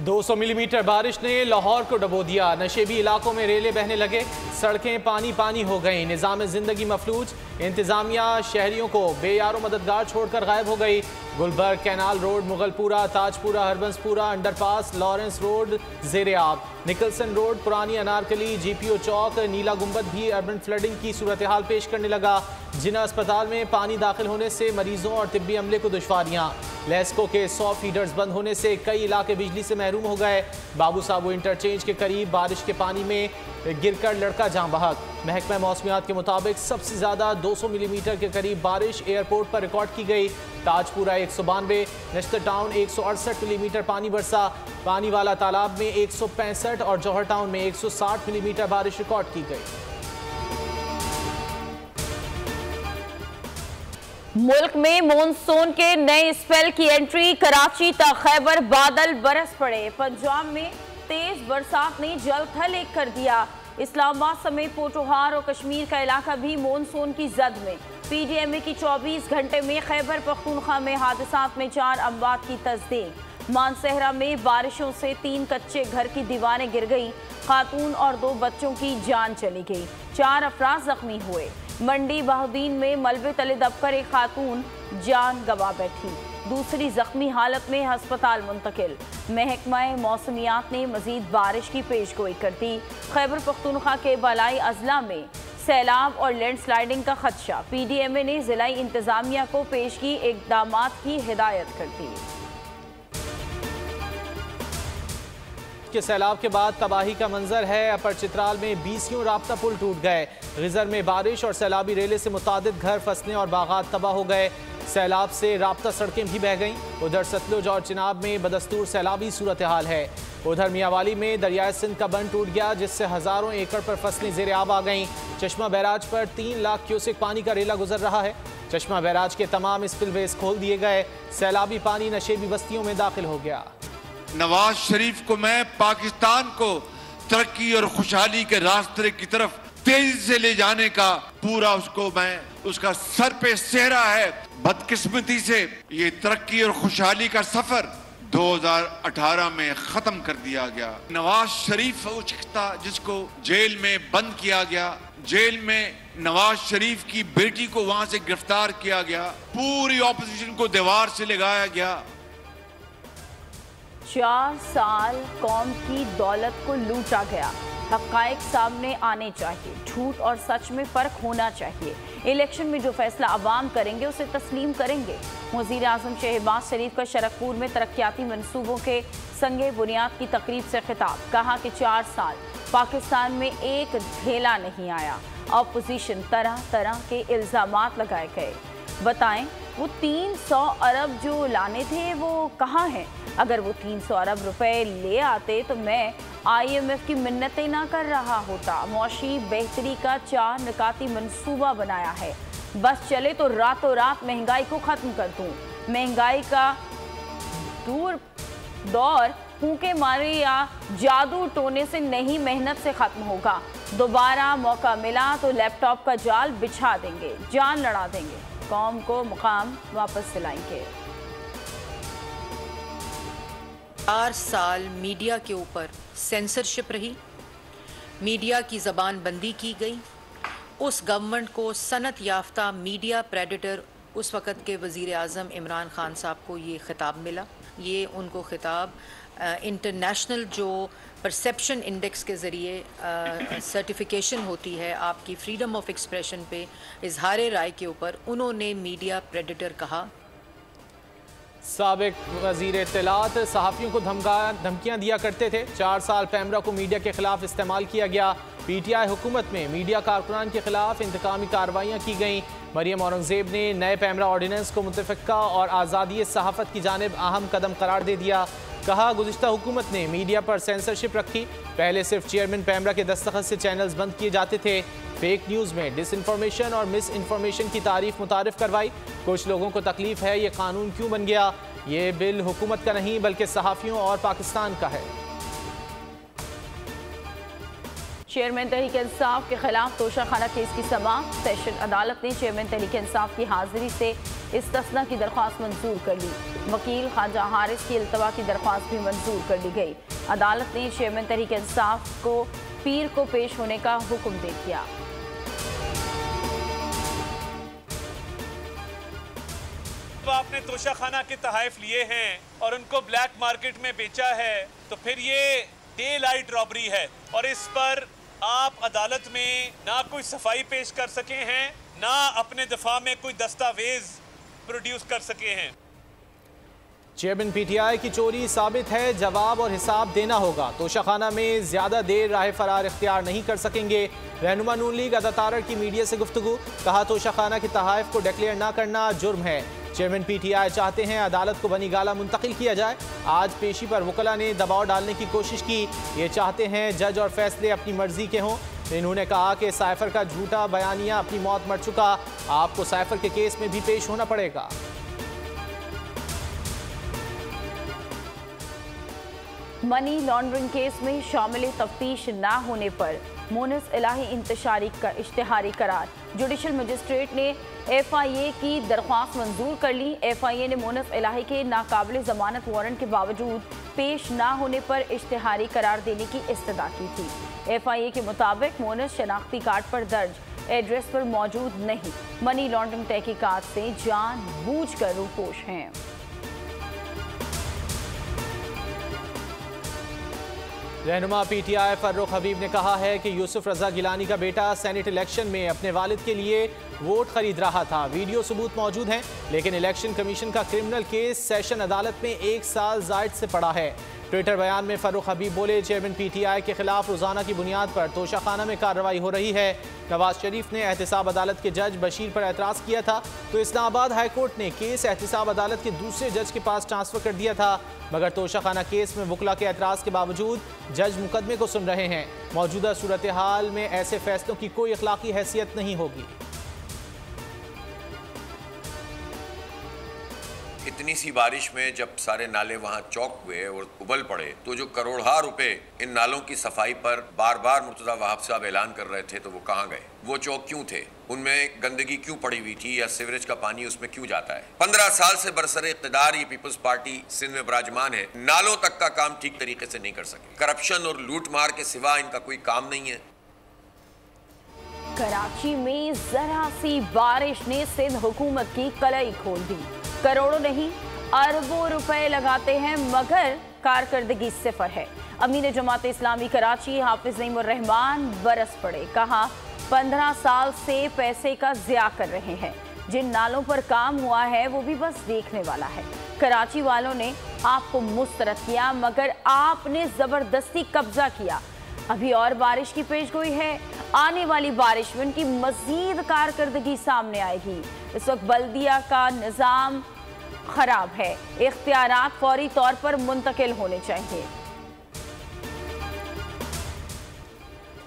200 millimetre बारिश ने लाहौर को डबो दिया। नशेबी इलाकों में रेले बहने लगे, सड़कें पानी पानी हो गईं, निज़ाम जिंदगी मफलूज। इंतजामिया शहरियों को बेयारो मददगार छोड़कर गायब हो गई। Gulberg canal road, Mughalpura, Tajpura, Harbanspura, underpass, Lawrence road जेर आब। निकलसन रोड, पुरानी अनारकली, GPO चौक, नीला गुंबद भी अर्बन फ्लडिंग की सूरत हाल पेश करने लगा। जिना अस्पताल में पानी दाखिल होने से मरीजों और तिब्बी अमले को दुश्वारियां। लेस्को के 100 फीडर्स बंद होने से कई इलाके बिजली से महरूम हो गए। बाबू साबू इंटरचेंज के करीब बारिश के पानी में गिरकर लड़का जान बहक। महकमा मौसमियात के मुताबिक सबसे ज्यादा 200 मिलीमीटर के करीब बारिश एयरपोर्ट पर रिकॉर्ड की गई। ताजपुरा 192, नश्तर टाउन 168 मिलीमीटर पानी बरसा। पानी वाला तालाब में 165 और जौहर टाउन में 160 मिलीमीटर बारिश रिकॉर्ड की गई। मुल्क में मॉनसून के नए स्पेल की एंट्री, कराची तक खैबर बादल बरस पड़े। पंजाब में तेज बरसात ने जल थल एक कर दिया। इस्लामाबाद समेत पोटोहार और कश्मीर का इलाका भी मॉनसून की जद में। PDMA की 24 घंटे में खैबर पख्तूनख्वा में हादसात में 4 अमवात की तस्दीक। मानसहरा में बारिशों से 3 कच्चे घर की दीवारें गिर गई। खातून और 2 बच्चों की जान चली गई, 4 अफराद जख्मी हुए। मंडी बहाउद्दीन में मलबे तले दबकर एक खातून जान गंवा बैठी, दूसरी जख्मी हालत में अस्पताल मुंतकिल। महकमा मौसमियात ने मजीद बारिश की पेशगोई कर दी। खैबर पख्तूनख्वा के बलाई अजला में सैलाब और लैंडस्लाइडिंग का खदशा। PDMA ने जिलाई इंतजामिया को पेशगी इकदामात की हिदायत कर दी। के सैलाब के बाद तबाही का मंजर है। अपर चित्राल में 20 राब्ता पुल टूट गए। गिजर में बारिश और सैलाबी रेले से मुतादिद घर, फसलें और बागात तबाह हो गए। सैलाब से राब्ता सड़कें भी बह गईं। उधर सतलुज और चिनाब में बदस्तूर सैलाबी सूरत हाल है। उधर मियावाली में दरियाए सिंध का बंद टूट गया, जिससे हजारों एकड़ पर फसलें जेर आब आ गईं। चश्मा बैराज पर 3 लाख क्यूसेक पानी का रेला गुजर रहा है। चश्मा बैराज के तमाम स्पिलवेज खोल दिए गए। सैलाबी पानी नशेबी बस्तियों में दाखिल हो गया। नवाज शरीफ को मैं पाकिस्तान को तरक्की और खुशहाली के रास्ते की तरफ तेजी से ले जाने का पूरा उसका सर पे सेहरा है। बदकिस्मती से ये तरक्की और खुशहाली का सफर 2018 में खत्म कर दिया गया। नवाज शरीफ था जिसको जेल में बंद किया गया। जेल में नवाज शरीफ की बेटी को वहां से गिरफ्तार किया गया। पूरी ऑपोजिशन को दीवार से लगाया गया। 4 साल कौम की दौलत को लूटा गया। हक़ाइक़ सामने आने चाहिए, झूठ और सच में फ़र्क होना चाहिए। इलेक्शन में जो फैसला अवाम करेंगे उसे तस्लीम करेंगे। वज़ीर आज़म शहबाज शरीफ का शरकपुर में तरक्याती मनसूबों के संगे बुनियाद की तकरीब से खिताब। कहा कि 4 साल पाकिस्तान में एक ढेला नहीं आया। अपोजिशन तरह तरह के इल्ज़ामात लगाए गए। बताएं वो 300 अरब जो लाने थे वो कहाँ हैं? अगर वो 300 अरब रुपए ले आते तो मैं IMF की मिन्नतें ना कर रहा होता। मौशी बेहतरी का 4 निकाती मंसूबा बनाया है। बस चले तो रातों रात महंगाई को ख़त्म कर दूँ। महंगाई का दौर फूंके मारे या जादू टोने से नहीं, मेहनत से ख़त्म होगा। दोबारा मौका मिला तो लैपटॉप का जाल बिछा देंगे, जान लड़ा देंगे, कौम को मुकाम वापस दिलाएंगे। 4 साल मीडिया के ऊपर सेंसरशिप रही, मीडिया की ज़बान बंदी की गई। उस गवर्नमेंट को सनत याफ्ता मीडिया प्रेडेटर उस वक़्त के वज़ीर आज़म इमरान ख़ान साहब को ये ख़िताब मिला। ये उनको ख़िताब इंटरनेशनल जो परसेप्शन इंडेक्स के ज़रिए सर्टिफिकेशन होती है आपकी फ्रीडम ऑफ एक्सप्रेशन पे इजहार राय के ऊपर, उन्होंने मीडिया प्रेडेटर कहा। साबिक वज़ीर इत्तलात सहाफ़ियों को धमकियां दिया करते थे। 4 साल पैमरा को मीडिया के खिलाफ इस्तेमाल किया गया। PTI हुकूमत में मीडिया कारकुनान के खिलाफ इंतकामी कार्रवाइयाँ की गईं। मरियम औरंगज़ेब ने नए पैमरा ऑर्डिनेंस को मुतफ़क्का और आज़ादी सहाफ़त की जानिब अहम कदम करार दे दिया। कहा गुज़िश्ता हुकूमत ने मीडिया पर सेंसरशिप रखी। पहले सिर्फ चेयरमैन पैमरा के दस्तखत से चैनल्स बंद किए जाते थे। फेक न्यूज़ में डिसइंफॉर्मेशन और मिस इन्फॉर्मेशन की तारीफ मुतारिफ करवाई। कुछ लोगों को तकलीफ है ये कानून क्यों बन गया। ये बिल हुकूमत का नहीं बल्कि सहाफ़ियों और पाकिस्तान का है। चेयरमैन तहरीक इंसाफ के खिलाफ तोशाखाना केस की समाअत। सेशन अदालत ने चेयरमैन तहरीक इंसाफ की हाजिरी से इस्तिस्ना की दरख्वास्त मंजूर कर ली। वकील ख्वाजा हारिस की इल्तवा की दरख्वास्त भी मंजूर कर ली गई। अदालत ने चेयरमैन तहरीक इंसाफ को पीर को पेश होने का हुक्म दे दिया। आपने तोशाखाना के तहाइफ लिए हैं और उनको ब्लैक मार्केट में बेचा है तो फिर ये डे लाइट रॉबरी है और इस पर आप अदालत में ना कोई सफाई पेश कर सके हैं, ना अपने दफा में कोई दस्तावेज प्रोड्यूस कर सके हैं। चेयरमैन पीटीआई की चोरी साबित है, जवाब और हिसाब देना होगा। तोशाखाना में ज्यादा देर राह फरार इख्तियार नहीं कर सकेंगे। रहनुमा नून लीग अदा तारड़ की मीडिया से गुफ्तगू, कहा तोशाखाना के तहाइफ को डिक्लेयर ना करना जुर्म है। चेयरमैन पीटीआई चाहते हैं अदालत को बनी गाला मुंतकिल किया जाए। आज पेशी पर वकला ने दबाव डालने की कोशिश की। ये चाहते हैं जज और फैसले अपनी मर्जी के हों। इन्होंने कहा कि साइफर का झूठा बयानिया अपनी मौत मर चुका, आपको साइफर के केस में भी पेश होना पड़ेगा। मनी लॉन्ड्रिंग केस में शामिल तफ्तीश न होने पर मोनस इलाही इश्तिहारी करार। जुडिशल मजिस्ट्रेट ने FIA की दरख्वास्त मंजूर कर ली। FIA ने मोनस इलाही के नाकाबिल जमानत वारंट के बावजूद पेश न होने पर इश्तिहारी करार देने की इस्तदा की थी। FIA के मुताबिक मोनस शनाख्ती कार्ड पर दर्ज एड्रेस पर मौजूद नहीं, मनी लॉन्ड्रिंग तहकीकात से जानबूझकर रूपोश हैं। रहनुमा पीटीआई फर्रुख हबीब ने कहा है कि यूसुफ रजा गिलानी का बेटा सेनेट इलेक्शन में अपने वालिद के लिए वोट खरीद रहा था। वीडियो सबूत मौजूद हैं, लेकिन इलेक्शन कमीशन का क्रिमिनल केस सेशन अदालत में 1 साल जायद से पड़ा है। ट्विटर बयान में फर्रुख हबीब बोले, चेयरमैन पीटीआई के खिलाफ रोजाना की बुनियाद पर तोशाखाना में कार्रवाई हो रही है। नवाज शरीफ ने एहतिसाब अदालत के जज बशीर पर एतराज़ किया था तो इस्लामाबाद हाईकोर्ट ने केस एहतिसाब अदालत के दूसरे जज के पास ट्रांसफर कर दिया था, मगर तोशाखाना केस में वकला के एतराज़ के बावजूद जज मुकदमे को सुन रहे हैं। मौजूदा सूरत हाल में ऐसे फैसलों की कोई अखलाकी हैसियत नहीं होगी। इतनी सी बारिश में जब सारे नाले वहाँ चौक हुए और उबल पड़े तो जो करोड़ों रुपए इन नालों की सफाई पर बार बार मुर्तज़ा वहाब साहब ऐलान कर रहे थे, तो वो कहाँ गए? वो चौक क्यों थे? उनमें गंदगी क्यों पड़ी हुई थी या सीवरेज का पानी उसमें क्यों जाता है? 15 साल से बरसरे इक़्तिदार ये पीपल्स पार्टी सिंध में विराजमान है, नालों तक का काम ठीक तरीके से नहीं कर सके। करप्शन और लूट मार के सिवा इनका कोई काम नहीं है। कराची में जरा सी बारिश ने सिंध हुकूमत की कलाई खोल दी। करोड़ों नहीं अरबों रुपए लगाते हैं मगर कारकर्दगी सिफर है। अमीर जमात इस्लामी कराची हाफिज नईमुर रहमान बरस पड़े, कहा 15 साल से पैसे का ज़िया कर रहे हैं, जिन नालों पर काम हुआ है वो भी बस देखने वाला है। कराची वालों ने आपको मुस्तरद किया मगर आपने जबरदस्ती कब्जा किया। अभी और बारिश की पेशगोई है, आने वाली बारिश में उनकी मजीद कारकर्दगी सामने आएगी। इस वक्त बल्दिया का निज़ाम खराब है, इख्तियारात फौरी तौर पर मुंतकिल होने चाहिए।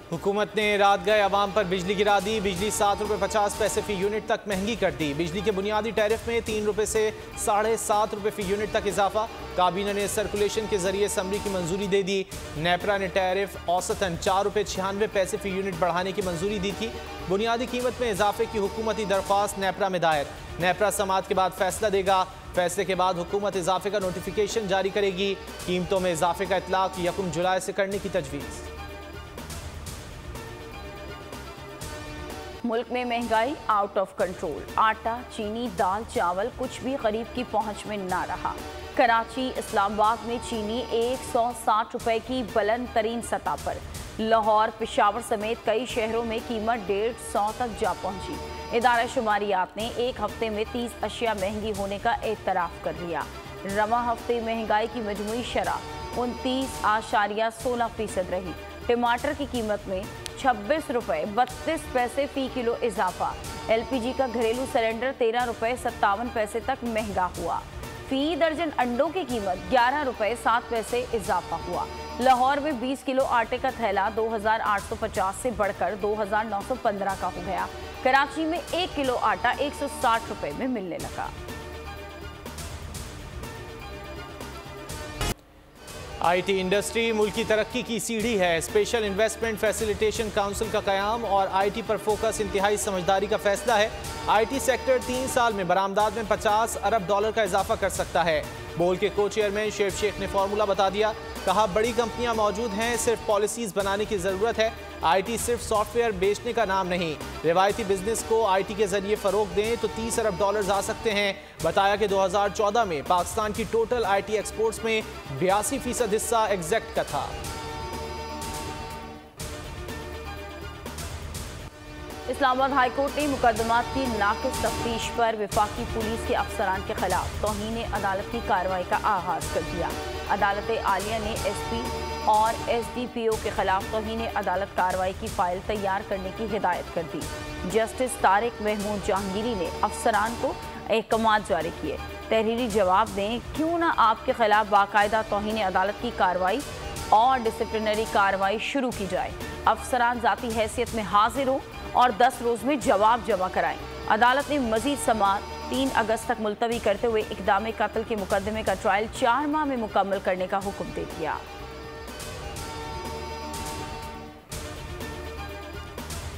हुकूमत ने रात गए अवाम पर बिजली गिरा दी। बिजली 7 रुपये 50 पैसे फी यूनिट तक महंगी कर दी। बिजली के बुनियादी टैरिफ में 3 रुपये से 7.5 रुपये फी यूनिट तक इजाफा। काबीना ने सर्कुलेशन के जरिए समरी की मंजूरी दे दी। नेपरा ने टैरिफ औसतन 4 रुपये 96 पैसे फी यूनिट बढ़ाने की मंजूरी दी थी। बुनियादी कीमत में इजाफे की हुकूमती दरख्वास्त नेपरा में दायर। नेपरा समाअत के बाद फैसला देगा। फैसले के बाद हुकूमत इजाफे का नोटिफिकेशन जारी करेगी। कीमतों में इजाफे का इतलाक 1 जुलाई से करने की तजवीज़। मुल्क में महंगाई आउट ऑफ कंट्रोल। आटा, चीनी, दाल, चावल कुछ भी गरीब की पहुंच में ना रहा। कराची, इस्लामाबाद में चीनी 160 रुपए की बुलंद तरीन सतह पर। लाहौर, पेशावर समेत कई शहरों में कीमत 150 तक जा पहुंची। इदारा शुमारियात ने एक हफ्ते में 30 अशिया महंगी होने का एतराफ़ कर लिया। रवा हफ्ते महंगाई की मजमूई शरह 29.16% रही। टमाटर की कीमत में 26 रुपये 32 पैसे फी किलो इजाफा। LPG का घरेलू सिलेंडर 13 रुपये 57 पैसे तक महंगा हुआ। फी दर्जन अंडों की कीमत 11 रुपये 7 पैसे इजाफा हुआ। लाहौर में 20 किलो आटे का थैला 2850 से बढ़कर 2915 का हो गया। कराची में 1 किलो आटा 160 रुपये में मिलने लगा। IT इंडस्ट्री मुल्क की तरक्की की सीढ़ी है। स्पेशल इन्वेस्टमेंट फैसिलिटेशन काउंसिल का क़याम और IT पर फोकस इंतहाई समझदारी का फैसला है। IT सेक्टर 3 साल में बरामदात में $50 अरब का इजाफा कर सकता है। बोल के को चेयरमैन शेर शेख ने फार्मूला बता दिया। कहा बड़ी कंपनियां मौजूद हैं, सिर्फ पॉलिसीज बनाने की ज़रूरत है। IT सिर्फ सॉफ्टवेयर बेचने का नाम नहीं। रिवायती बिजनेस को IT के जरिए फ़रोग दें तो $30 अरब आ सकते हैं। बताया कि 2014 में पाकिस्तान की टोटल IT एक्सपोर्ट्स में 82% हिस्सा एग्जैक्ट का था। इस्लामाबाद हाई कोर्ट ने मुकदमात की नाक़िस तफ्तीश पर वफाकी पुलिस के अफसरान के खिलाफ तौहीन अदालत की कार्रवाई का आगाज़ कर दिया। अदालत आलिया ने SP और SDPO के खिलाफ तौहीन अदालत कार्रवाई की फाइल तैयार करने की हिदायत कर दी। जस्टिस तारिक महमूद जहांगीरी ने अफसरान को अहकामात जारी किए। तहरीरी जवाब दें, क्यों ना आपके खिलाफ बाकायदा तौहीन अदालत की कार्रवाई और डिसिप्लिनरी कार्रवाई शुरू की जाए। अफसरान ज़ाती हैसियत में हाजिर हो और 10 रोज़ में जवाब जमा कराएं। अदालत ने मजीद समाअत 3 अगस्त तक मुलतवी करते हुए इक़दाम कत्ल के मुकदमे का ट्रायल 4 माह में मुकम्मल करने का हुक्म दे दिया।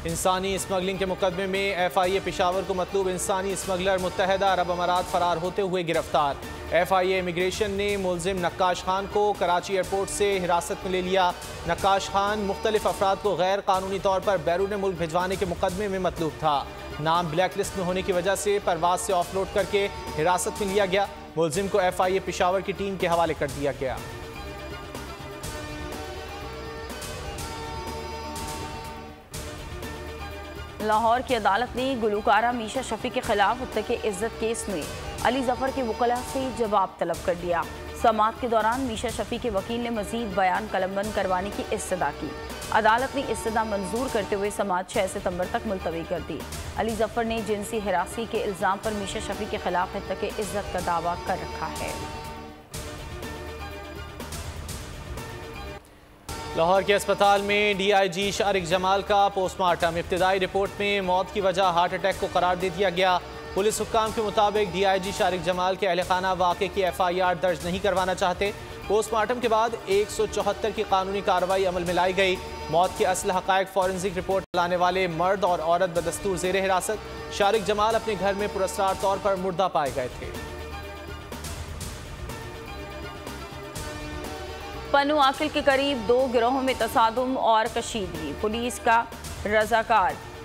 इंसानी स्मगलिंग के मुकदमे में FIA पेशावर को मतलूब इंसानी स्मगलर मुत्तहदा अरब अमारात फरार होते हुए गिरफ्तार। FIA इमिग्रेशन ने मुलजिम नक्काश खान को कराची एयरपोर्ट से हिरासत में ले लिया। नक्काश खान मुख्तलिफ अफराद को गैर कानूनी तौर पर बैरून मुल्क भिजवाने के मुकदमे में मतलूब था। नाम ब्लैक लिस्ट में होने की वजह से परवाज से ऑफलोड करके हिरासत में लिया गया। मुलजिम को FIA पेशावर की टीम के हवाले कर दिया गया। लाहौर की अदालत ने गुलकारा मीशा शफी के खिलाफ मुत्तके इज्जत केस में अली जफर के वकला से जवाब तलब कर दिया। समाअत के दौरान मीशा शफी के वकील ने मजीद बयान कलमबंद करवाने की इस्तदा की। अदालत ने इस्तदा मंजूर करते हुए समाअत 6 सितंबर तक मुलतवी कर दी। अली जफर ने जिनसी हिरासी के इल्ज़ाम पर मीशा शफी के खिलाफ मुत्तके इज्जत का दावा कर रखा है। लाहौर के अस्पताल में DIG शारिक जमाल का पोस्टमार्टम। इब्तिदाई रिपोर्ट में मौत की वजह हार्ट अटैक को करार दे दिया गया। पुलिस हुक्काम के मुताबिक DIG शारिक जमाल के अहल खाना वाक़े की FIR दर्ज नहीं करवाना चाहते। पोस्टमार्टम के बाद 174 की कानूनी कार्रवाई अमल में लाई गई। मौत के असल हक़ाइक़ फॉरेंसिक रिपोर्ट लाने वाले मर्द और औरत बदस्तूर ज़ेर हिरासत। शारिक जमाल अपने घर में पुरस्कार तौर पर मुर्दा पाए गए थे। पन्नू आकिल के करीब 2 गिरोहों में तसादुम और कशीदगी। पुलिस का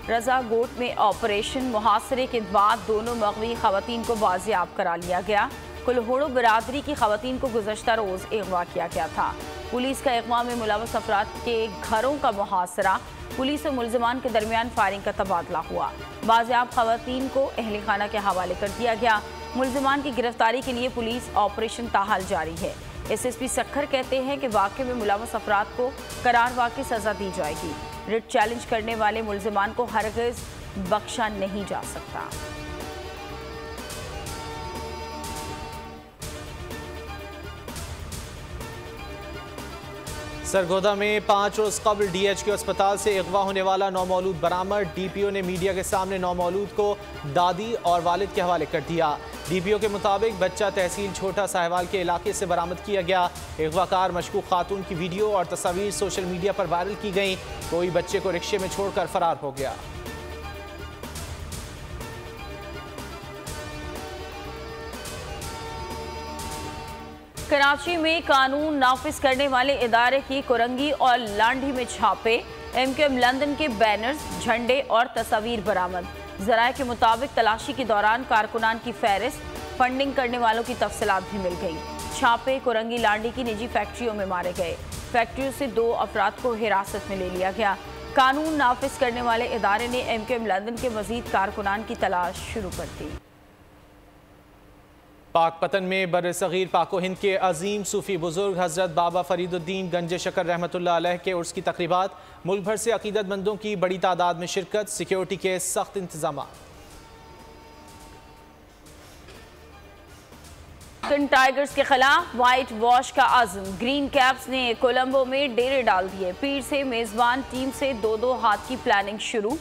रजा गोट में ऑपरेशन मुहासरे के बाद दोनों मगवी खवातीन को बाजियाब करा लिया गया। कुलहोड़ो बिरादरी की खवातीन को गुज़श्ता रोज़ अगवा किया गया था। पुलिस का अगवा में मुलव्वस अफराद के घरों का मुहासरा। पुलिस और मुलजमान के दरमियान फायरिंग का तबादला हुआ। बाजियाब खवातीन को अहल खाना के हवाले कर दिया गया। मुलजमान की गिरफ्तारी के लिए पुलिस ऑपरेशन ताहाल जारी है। SSP सक्खर कहते हैं कि वाक़े में मुलव्वस अफराद को करार वाक़ई सज़ा दी जाएगी। रिट चैलेंज करने वाले मुलजमान को हरगिज़ बख्शा नहीं जा सकता। सरगोदा में 5 रोज़ कबल DHQ अस्पताल से अगवा होने वाला नौमौलूद बरामद। DPO ने मीडिया के सामने नौमौलूद को दादी और वालिद के हवाले कर दिया। DPO के मुताबिक बच्चा तहसील छोटा साहिवाल के इलाके से बरामद किया गया। अगवाकार मशकूक खातून की वीडियो और तस्वीर सोशल मीडिया पर वायरल की गई। कोई बच्चे को रिक्शे में छोड़कर फरार हो गया। कराची में कानून नाफिज करने वाले इदारे की कुरंगी और लांडी में छापे। MQM लंदन के बैनर्स, झंडे और तस्वीर बरामद। ज़राए के मुताबिक तलाशी के दौरान कारकुनान की फहरिस्त, फंडिंग करने वालों की तफसीलात भी मिल गई। छापे कुरंगी लांडी की निजी फैक्ट्रियों में मारे गए। फैक्ट्रियों से 2 अफराद को हिरासत में ले लिया गया। कानून नाफिज करने वाले इदारे ने MQM लंदन के मजीद कारकुनान की तलाश शुरू कर दी। पाक पतन में बर्र-ए-सग़ीर पाको हिंद के अजीम सूफ़ी बुजुर्ग हज़रत बाबा फ़रीदुद्दीन गंज शकर रहमतुल्लाह अलैह के उर्स की तक़रीबात। मुल्क भर से अक़ीदतमंदों की बड़ी तादाद में शिरकत। सिक्योरिटी के सख्त इंतज़ाम। टाइगर्स के खिलाफ व्हाइट वॉश का आज़म। ग्रीन कैप्स ने कोलंबो में डेरे डाल दिए। पीर से मेज़बान टीम से 2-2 हाथ की प्लानिंग शुरू।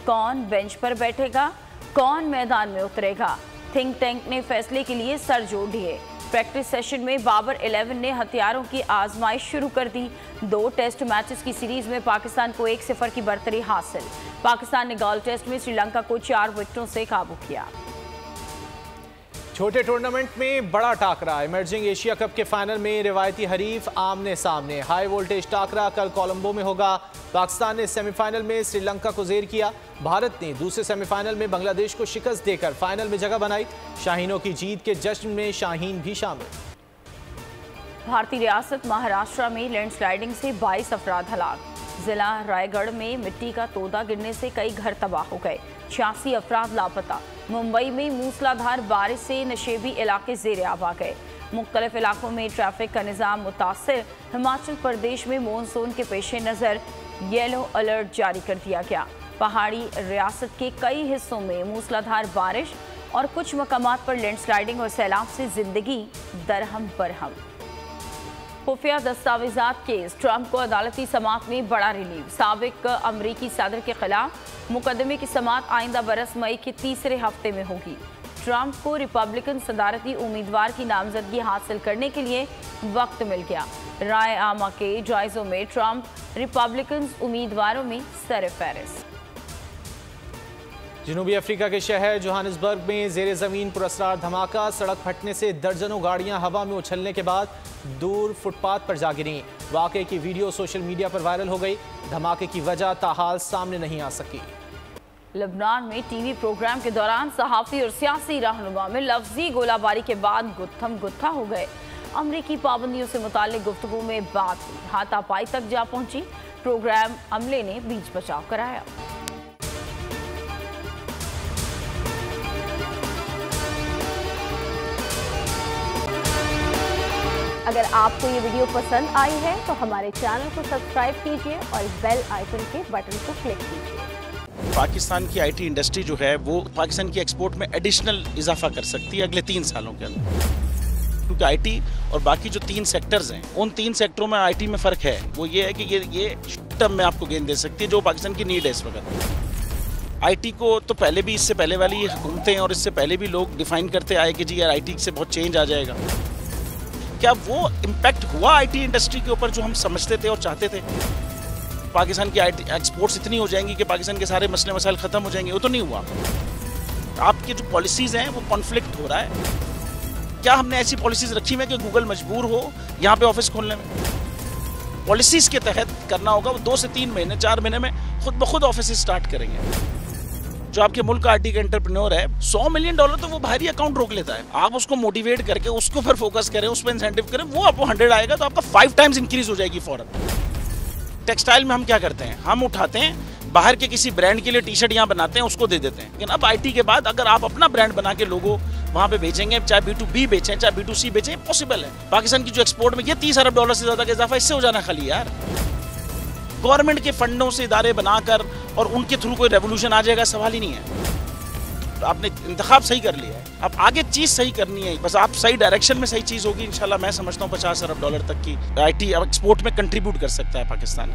कौन बेंच पर बैठेगा, कौन मैदान में उतरेगा, थिंक टैंक ने फैसले के लिए सर जोड़ दिए। प्रैक्टिस सेशन में बाबर 11 ने हथियारों की आजमाइश शुरू कर दी। 2 टेस्ट मैचेस की सीरीज में पाकिस्तान को 1-0 की बढ़तरी हासिल। पाकिस्तान ने गोल्ड टेस्ट में श्रीलंका को 4 विकेटों से काबू किया। छोटे टूर्नामेंट में बड़ा टाकरा, इमर्जिंग एशिया कप के फाइनल में रिवायती हरीफ आमने सामने। हाई वोल्टेज टाकरा कल कोलंबो में होगा। पाकिस्तान ने सेमीफाइनल में श्रीलंका को जेर किया। भारत ने दूसरे सेमीफाइनल में बांग्लादेश को शिकस्त देकर फाइनल में जगह बनाई। शाहीनों की जीत के जश्न में शाहीन भी शामिल। भारतीय रियासत महाराष्ट्र में लैंडस्लाइडिंग से 22 अफराद हलाक। जिला रायगढ़ में मिट्टी का तोदा गिरने से कई घर तबाह हो गए। 86 अफराद लापता। मुंबई में मूसलाधार बारिश से नशेबी इलाके ज़ेर आब आ गए। मुख्तलिफ इलाकों में ट्रैफिक का निज़ाम मुतासिर। हिमाचल प्रदेश में मानसून के पेश नज़र येलो अलर्ट जारी कर दिया गया। पहाड़ी रियासत के कई हिस्सों में मूसलाधार बारिश और कुछ मकामात पर लैंडस्लाइडिंग और सैलाब से जिंदगी दरहम बरहम। खुफिया दस्तावेजात केस, ट्रंप को अदालती समाअत में बड़ा रिलीफ। साबिक अमरीकी सदर के खिलाफ मुकदमे की समाअत आइंदा बरस मई के तीसरे हफ्ते में होगी। ट्रंप को रिपब्लिकन सदारती उम्मीदवार की नामजदगी हासिल करने के लिए वक्त मिल गया। राय आमा के जायजों में ट्रंप रिपब्लिकन उम्मीदवारों में सरफहरिस्त। जनूबी अफ्रीका के शहर जोहानिसबर्ग में जेर जमीन पुरस्कार धमाका। सड़क फटने से दर्जनों गाड़ियां हवा में उछलने के बाद दूर फुटपाथ पर जा गिरी। वाकये की वीडियो सोशल मीडिया पर वायरल हो गई। धमाके की वजह ताहाल सामने नहीं आ सकी। लबनान में टीवी प्रोग्राम के दौरान सहाफ़ी और सियासी रहनुमा में लफ्जी गोलाबारी के बाद गुत्थम गुत्था हो गए। अमरीकी पाबंदियों से मुताल्लिक गुफ्तगू में बात हुई, हाथापाई तक जा पहुंची। प्रोग्राम अमले ने बीच बचाव कराया। अगर आपको ये वीडियो पसंद आई है तो हमारे चैनल को सब्सक्राइब कीजिए और बेल आइकन के बटन को क्लिक कीजिए। पाकिस्तान की आईटी इंडस्ट्री जो है वो पाकिस्तान की एक्सपोर्ट में एडिशनल इजाफा कर सकती है अगले 3 सालों के अंदर, क्योंकि आईटी और बाकी जो 3 सेक्टर्स हैं उन 3 सेक्टरों में आईटी में फ़र्क है। वो ये है कि ये टर्म में आपको गेंद दे सकती है जो पाकिस्तान की नीड है इस वक्त। आईटी को तो पहले भी, इससे पहले वाली हुकूमतें और इससे पहले भी लोग डिफाइन करते आए कि जी यार आईटी से बहुत चेंज आ जाएगा। क्या वो इम्पैक्ट हुआ आईटी इंडस्ट्री के ऊपर जो हम समझते थे और चाहते थे? पाकिस्तान की आईटी एक्सपोर्ट्स इतनी हो जाएंगी कि पाकिस्तान के सारे मसले मसाइल ख़त्म हो जाएंगे, वो तो नहीं हुआ। आपकी जो पॉलिसीज़ हैं वो कॉन्फ्लिक्ट हो रहा है। क्या हमने ऐसी पॉलिसीज़ रखी हुई है कि गूगल मजबूर हो यहाँ पे ऑफिस खोलने में? पॉलिसीज़ के तहत करना होगा। वो 2 से 3 महीने 4 महीने में खुद ब खुद ऑफिस स्टार्ट करेंगे। जो आपके मुल्क का आईटी का एंटरप्रेन्योर है, $100 मिलियन तो वो बाहरी अकाउंट रोक लेता है। आप उसको मोटिवेट करके उसको पर फोकस करें, उस पर इंसेंटिव करें, वो आपको 100 आएगा तो आपका 5 टाइम्स इंक्रीज हो जाएगी फौरन। टेक्सटाइल में हम क्या करते हैं, हम उठाते हैं बाहर के किसी ब्रांड के लिए टी शर्ट यहाँ बनाते हैं, उसको दे देते हैं। लेकिन अब आईटी के बाद अगर आप अपना ब्रांड बना के लोगो वहाँ पे बेचेंगे, चाहे B2B बेचें चाहे B2C बेचें, पॉसिबल है। पाकिस्तान की जो एक्सपोर्ट में ये $30 अरब से ज्यादा का इजाफा इससे हो जाना खाली यार। गवर्नमेंट के फंडों से इदारे बनाकर और उनके थ्रू कोई रेवोल्यूशन आ जाएगा, सवाल ही नहीं है। आपने इंतखाब सही कर लिया है, अब आगे चीज़ सही करनी है। बस आप सही डायरेक्शन में सही चीज़ होगी इंशाल्लाह। मैं समझता हूँ $50 अरब तक की आईटी एक्सपोर्ट में कंट्रीब्यूट कर सकता है पाकिस्तान।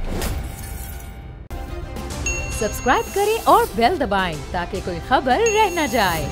सब्सक्राइब करें और बेल दबाएं ताकि कोई खबर रह न जाए।